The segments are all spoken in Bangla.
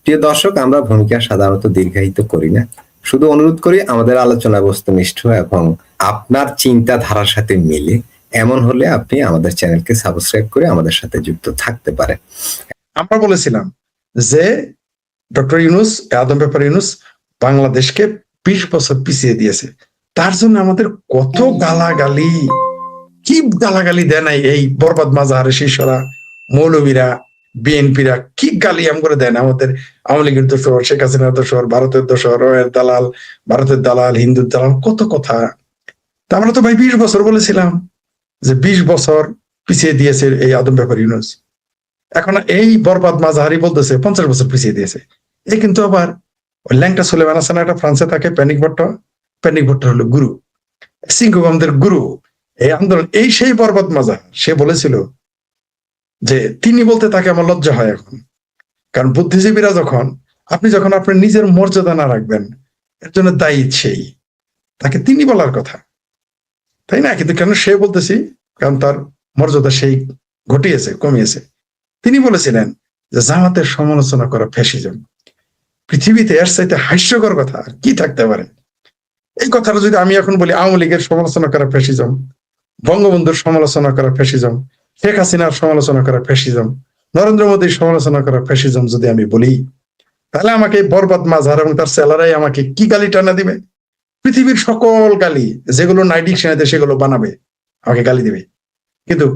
প্রিয় দর্শক, আমরা ভূমিকা সাধারণত দীর্ঘায়িত করি না, শুধু অনুরোধ করি আমাদের আলোচনা বস্তুনিষ্ঠ এবং আপনার চিন্তাধারার সাথে মিলে। এমন হলে আপনি আমাদের চ্যানেলকে সাবস্ক্রাইব করে আমাদের সাথে যুক্ত থাকতে পারেন। আমরা বলেছিলাম যে ডক্টর ইউনূস, আদম ব্যাপার ইউনূস বাংলাদেশকে 20 বছর পিছিয়ে দিয়েছে। তার জন্য আমাদের কত গালাগালি, কি গালাগালি দেয় নাই এই বরবাদ মাজাহারের শিষ্যরা, মৌলবীরা, বিএনপিরা, কি গালি আম করে দেন আমাদের। আওয়ামী লীগের দোষর, শেখ হাসিনার দোষর, ভারতের দোষর, দালাল, ভারতের দালাল, হিন্দুর দালাল, কত কথা। তা আমরা তো ভাই 20 বছর বলেছিলাম যে 20 বছর পিছিয়ে দিয়েছে এই আদম ব্যাপার ইউনূস। এখন এই বরবাদ মাজাহারি বলতেছে 50 বছর পিছিয়ে দিয়েছে। এই কিন্তু আবার ওই ল্যাংটা সুলেমান আছে না, একটা ফ্রান্সে থাকে, প্যানিক ভট্ট হলো গুরু, সিংহবামদের গুরু। এই আন্দোলন, এই সেই বরবাদ মাজার, সে বলেছিল যে তিনি বলতে তাকে আমার লজ্জা হয় এখন। কারণ বুদ্ধিজীবীরা আপনি যখন আপনার নিজের মর্যাদা না রাখবেন, এর জন্য দায়ী সেই, তাকে তিনি বলার কথা, তাই না? কিন্তু কেন সে বলতেছি, কারণ তার মর্যাদা সেই ঘটিয়েছে, কমিয়েছে। তিনি বলেছিলেন যে জামাতের সমালোচনা করা ফ্যাসিজম। পৃথিবীতে এর চাইতে হাস্যকর কথা আর কি থাকতে পারে? এই কথাটা যদি আমি এখন বলি, আওয়ামী লীগের সমালোচনা করা ফ্যাসিজম, বঙ্গবন্ধুর সমালোচনা করা ফ্যাসিজম, শেখ হাসিনার সমালোচনা করা ফ্যাসিজম, নরেন্দ্র মোদীর সমালোচনা করা ফ্যাসিজম যদি আমি বলি, তাহলে আমাকে বরবাদ মাজার এবং তার সেলারাই আমাকে কি গালি টানা দিবে? পৃথিবীর সকল গালি যেগুলো নাই ডিকশনারিতে সেগুলো বানাবে, আমাকে গালি দিবে। কিন্তু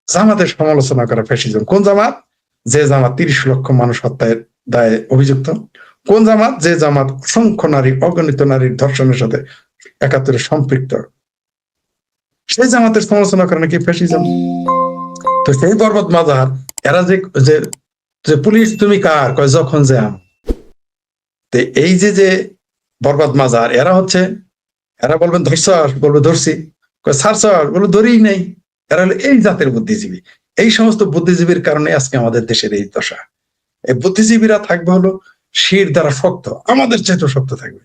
জামাতের সমালোচনা করা ফ্যাসিজম। কোন জামাত? যে জামাত 30 লক্ষ মানুষ হত্যার দায়ে অভিযুক্ত। কোন জামাত? যে জামাত অসংখ্য নারী, অগণিত নারীর ধর্ষণের সাথে 71-এ সম্পৃক্ত। সেই জামাতের সমালোচনা করে নাকি ফ্যাসিজম। তো সেই বরবাদ মাজার এরা যে পুলিশ তুমি কার, কয় যখন যে এই যে বরবাদ মাজার, এরা বলবেন ধর্ষাস, বলবে ধরছি, ছাড়ছাস, বলবে ধরেই নাই। এরা হলো এই জাতের বুদ্ধিজীবী। এই সমস্ত বুদ্ধিজীবীর কারণে আজকে আমাদের দেশের এই দশা। এই বুদ্ধিজীবীরা থাকবে হলো শির দ্বারা শক্ত, আমাদের চেয়ে শক্ত থাকবে।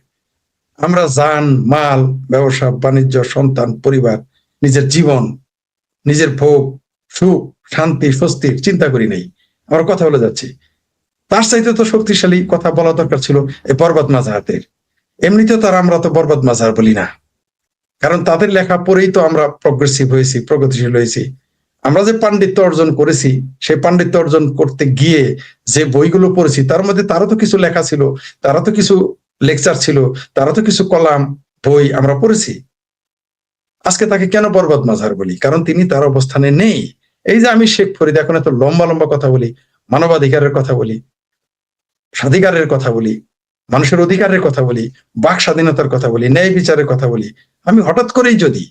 আমরা জান, মাল, ব্যবসা বাণিজ্য, সন্তান, পরিবার, নিজের জীবন, নিজের ভোগ, সুখ, শান্তি, স্বস্তির চিন্তা করি নাই। আমরা কথা বলে যাচ্ছি। তার চাইতে তো শক্তিশালী কথা বলা দরকার ছিল এই বরবাদ মাজাহারদের। এমনিতেও আমরা তো বরবাদ মাজাহার বলি না, কারণ তাদের লেখা পড়েই তো আমরা প্রগ্রেসিভ হয়েছি, প্রগতিশীল হয়েছি। আমরা যে পাণ্ডিত্য অর্জন করেছি, সেই পাণ্ডিত্য অর্জন করতে গিয়ে যে বইগুলো পড়েছি, তার মধ্যে তারও তো কিছু লেখা ছিল, তারা তো কিছু লেকচার ছিল, তারা তো কিছু কলাম, বই আমরা পড়েছি। আজকে তাকে কেন বরবাদ মাজার বলি? কারণ তিনি তার অবস্থানে নেই। এই যে আমি শেখ ফরিদ এখন এত লম্বা লম্বা কথা বলি, মানবাধিকারের কথা বলি, স্বাধিকারের কথা বলি, মানুষের অধিকারের কথা বলি, বাক স্বাধীনতার কথা বলি, ন্যায় বিচারের কথা বলি, আমি হঠাৎ করেই যদি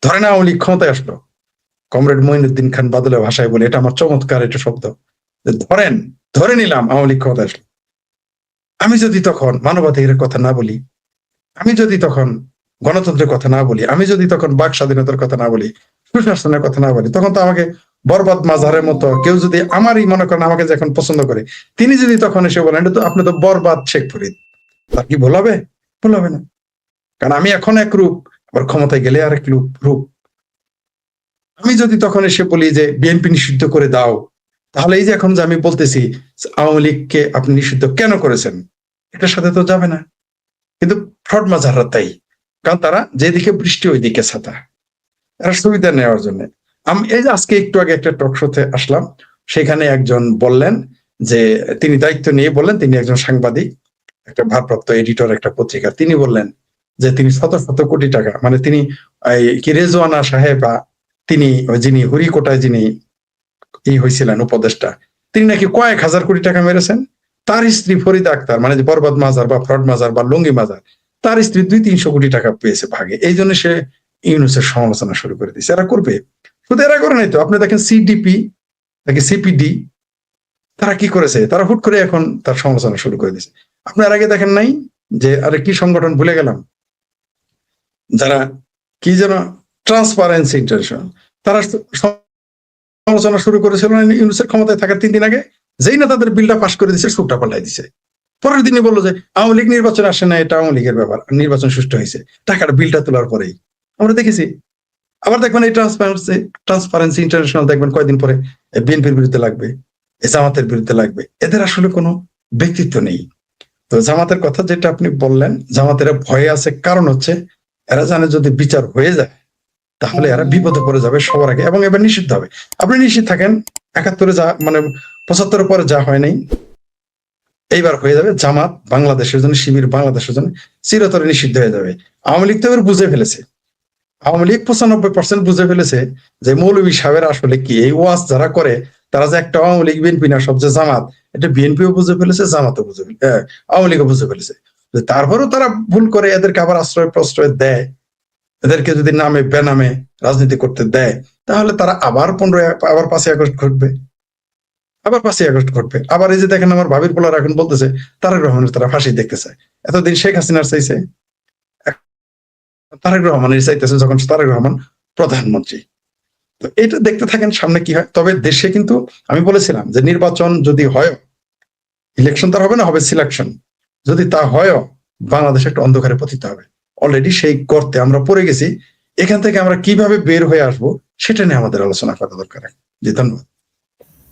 ধরেন আওয়ামী লীগ ক্ষমতায় আসলো, কমরেড মঈনুদ্দিন খান বাদলের ভাষায় বলে, এটা আমার চমৎকার একটা শব্দ, ধরে নিলাম আওয়ামী লীগ ক্ষমতায় আসলো, আমি যদি তখন মানবাধিকারের কথা না বলি, আমি যদি তখন গণতন্ত্রের কথা না বলি, আমি যদি তখন বাক স্বাধীনতার কথা না বলি, সুশাসনের কথা না বলি, তখন তো আমাকে বরবাদ মাজারের মতো কেউ যদি আমারই মনে করেন, আমাকে যে এখন পছন্দ করে, তিনি যদি তখন এসে বলেন আপনি তো বরবাদ শেখ ফরিদ, তার কি ভুল হবে? ভুল হবে না। কারণ আমি এখন এক রূপ, আবার ক্ষমতায় গেলে আরেক রূপ। আমি যদি তখন এসে বলি যে বিএনপি নিষিদ্ধ করে দাও, তাহলে এই যে এখন যে আমি বলতেছি আওয়ামী লীগকে আপনি নিষিদ্ধ কেন করেছেন, এটার সাথে তো যাবে না। কিন্তু ফ্রড মাজাররা তাই, কারণ তারা যেদিকে বৃষ্টি ওই দিকে ছাতা, এরা সুবিধা নেওয়ার জন্য। আমি এই যে আজকে একটু আগে একটা টক শোতে আসলাম, সেখানে একজন বললেন যে তিনি দায়িত্ব নিয়ে বললেন, তিনি একজন সাংবাদিক, একটা ভারপ্রাপ্ত এডিটর একটা পত্রিকা, তিনি বললেন যে তিনি শত শত কোটি টাকা, মানে তিনি কি রেজওয়ানা সাহেবা, তিনি যিনি হরিকোটায় যিনি হয়েছিলেন উপদেষ্টা, তিনি নাকি কয়েক হাজার কোটি টাকা মেরেছেন। তার স্ত্রী ফরিদা আক্তার, মানে যে বরবাদ মাজার বা ফ্রড মাজার বা লুঙ্গি মাজার, তার স্ত্রী 200-300 কোটি টাকা পেয়েছে ভাগে। এই জন্য সে ইউনূসের সমালোচনা শুরু করে দিয়েছে। এরা করবে, শুধু এরা করে নাই তো, আপনি দেখেন সিডিপি নাকি সিপিডি, তারা কি করেছে? তারা হুট করে এখন তার সমালোচনা শুরু করে দিয়েছে। আপনার আগে দেখেন নাই যে আরে কি সংগঠন ভুলে গেলাম, যারা কি যেন ট্রান্সপারেন্সি ইন্টারন্যাশনাল, তারা সমালোচনা শুরু করেছিল ইউনূসের ক্ষমতায় থাকার 3 দিন আগে। যেই না তাদের বিলটা পাশ করে দিচ্ছে, সুখটা পাল্টাই দিছে। পরের দিনই বললো যে আওয়ামী লীগ নির্বাচনে আসে না, এটা আওয়ামী লীগের ব্যাপার, নির্বাচন সুষ্ঠু হয়েছে, টাকার বিলটা তোলার পরেই আমরা দেখেছি। আবার দেখবেন এই ট্রান্সপারেন্সি ইন্টারন্যাশনাল দেখবেন কয়েকদিন পরে বিএনপির বিরুদ্ধে লাগবে। এই জামাতের বিরুদ্ধে লাগবে, এদের আসলে কোনো ব্যক্তিত্ব নেই। তো জামাতের কথা যেটা আপনি বললেন, জামাতের ভয়ে আছে, কারণ হচ্ছে এরা জানে যদি বিচার হয়ে যায় তাহলে এরা বিপদে পড়ে যাবে সবার আগে, এবং এবার নিষিদ্ধ হবে। আপনি নিশ্চিত থাকেন 71-এ যা মানে 75-এর পরে যা হয় নাই, এইবার হয়ে যাবে। জামাত বাংলাদেশের জন্য, শিবির বাংলাদেশের জন্য চিরতরে নিষিদ্ধ হয়ে যাবে। আওয়ামী লীগ তো এবার বুঝে ফেলেছে, আওয়ামী লীগ 95% বুঝে ফেলেছে যে মৌলভী সাহেবের আসলে কি, এই ওয়াজ যারা করে তারা যে একটা আওয়ামী লীগ বিএনপি না, সবচেয়ে জামাত, এটা বিএনপিও বুঝে ফেলেছে, জামাতও বুঝে ফেলেছে, আওয়ামী লীগও বুঝে ফেলেছে। তারপরেও তারা ভুল করে, এদেরকে আবার আশ্রয় প্রশ্রয় দেয়, এদেরকে যদি নামে বেনামে রাজনীতি করতে দেয়, তাহলে তারা আবার 5ই আগস্ট ঘটবে, আবার 5ই আগস্ট ঘটবে। আবার এই যে দেখেন আমার ভাবির পোলার এখন বলতেছে তারেক রহমানের তারা ফাঁসি দেখতে চায়। এতদিন শেখ হাসিনার চাইছে, তারেক রহমানের চাইতেছে যখন তারেক রহমান প্রধানমন্ত্রী। তো এটা দেখতে থাকেন সামনে কি হয়। তবে দেশে কিন্তু আমি বলেছিলাম যে নির্বাচন যদি হয়, ইলেকশন তার হবে না, হবে সিলেকশন, যদি তা হয় বাংলাদেশ একটা অন্ধকারে পতিত হবে। অলরেডি সেই গর্তে আমরা পড়ে গেছি। এখান থেকে আমরা কিভাবে বের হয়ে আসব সেটা নিয়ে আমাদের আলোচনা করা দরকার। জি, ধন্যবাদ।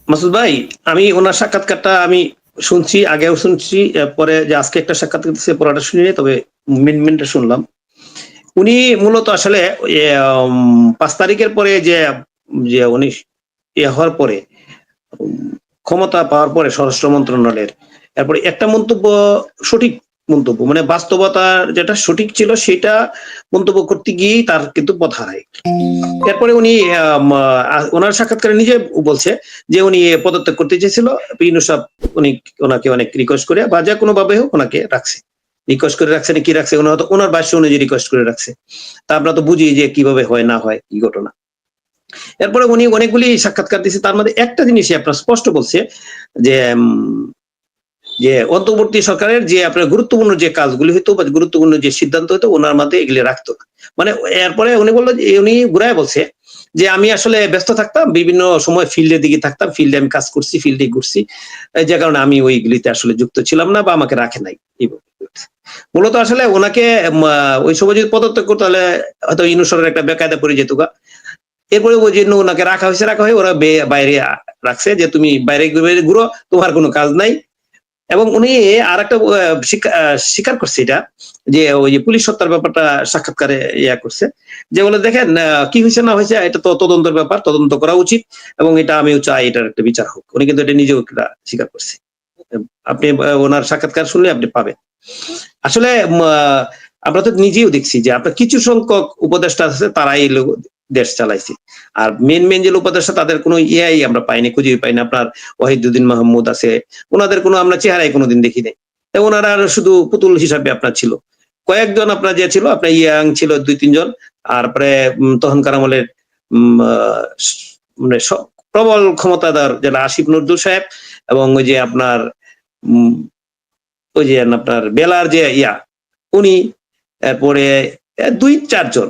মাসুদ ভাই, আমি ওনার সাক্ষাৎকারটা আমি শুনছি, আগেও শুনছি, পরে যে আজকে একটা সাক্ষাৎকার দিচ্ছে পড়াটা শুনিনি, তবে মিনটা শুনলাম। উনি মূলত আসলে 5 তারিখের পরে যে যে উনি হওয়ার পরে, ক্ষমতা পাওয়ার পরে স্বরাষ্ট্র মন্ত্রণালয়ের, এরপরে একটা মন্তব্য, সঠিক মন্তব্য, মানে বাস্তবতার যেটা সঠিক ছিল সেটা মন্তব্য করতে গিয়েই তার কিন্তু পথ হারায়। এরপরে উনি ওনার সাক্ষাৎকারে নিজে বলছে যে উনি পদত্যাগ করতে চেয়েছিল, ইউনূস সাহেব ওনাকে অনেক রিকোয়েস্ট করে বা যে কোনো ভাবে হোক ওনাকে রাখছে, রিকোয়েস্ট করে রাখছে, কি রাখছে ওনার ভাষ্য অনুযায়ী রিকোয়েস্ট করে রাখছে। তা আমরা তো বুঝি যে কিভাবে হয় না হয় কি ঘটনা। এরপরে উনি অনেকগুলি সাক্ষাৎকার দিচ্ছে, তার মধ্যে একটা জিনিসই আপনার স্পষ্ট বলছে যে যে অন্তর্বর্তী সরকারের যে আপনার গুরুত্বপূর্ণ যে কাজগুলি হইতো বা গুরুত্বপূর্ণ যে সিদ্ধান্ত হইতো ওনার মধ্যে এগুলি রাখতো না। মানে এরপরে উনি বললো যে, উনি ঘুরায় বলছে যে আমি আসলে ব্যস্ত থাকতাম, বিভিন্ন সময় ফিল্ডের দিকে থাকতাম, ফিল্ডে আমি কাজ করছি, ফিল্ডে ঘুরছি, যে কারণে আমি ওইগুলিতে আসলে যুক্ত ছিলাম না বা আমাকে রাখে নাই। মূলত আসলে ওনাকে ওই সময় যদি পদত্যাগ করতে, তাহলে হয়তো ইউনূসের একটা বেকায়দা পড়ে যেত। এরপরে ওই জন্য ওনাকে রাখা হয়ে ওরা বাইরে রাখছে যে তুমি বাইরে ঘুরো, তোমার কোনো কাজ নাই। এবং উনি আর একটা স্বীকার করছে এটা, যে ওই যে পুলিশ হত্যার ব্যাপারটা সাক্ষাৎকারে করছে, যে বলে দেখেন কি হয়েছে না হয়েছে এটা তো তদন্তের ব্যাপার, তদন্ত করা উচিত এবং এটা আমিও চাই এটার একটা বিচার হোক। উনি কিন্তু এটা নিজেও স্বীকার করছে। আপনি ওনার সাক্ষাৎকার শুনলে আপনি পাবেন। আসলে আমরা তো নিজেও দেখছি যে আপনার কিছু সংখ্যক উপদেষ্টা আছে, তারাই দেশ চালাইছে, আর মেন যে উপদেষ্টা তাদের কোনো ইয়াই আমরা পাইনি, খুঁজে পাইনি। আপনার ওয়াহিদুদ্দিন মাহমুদ আছে, ওনাদের কোনো আমরা চেহারাই কোনোদিন দেখি নাই। ওনারা শুধু পুতুল হিসাবে আপনার ছিল। কয়েকজন আপনার যে ছিল, আপনার ইয়াং ছিল 2-3 জন, আর পরে তখনকার আমলের মানে প্রবল ক্ষমতাধর যেটা আসিফ নজরুল সাহেব, এবং ওই যে আপনার ওই যে আপনার বেলার যে উনি, এরপরে 2-4 জন,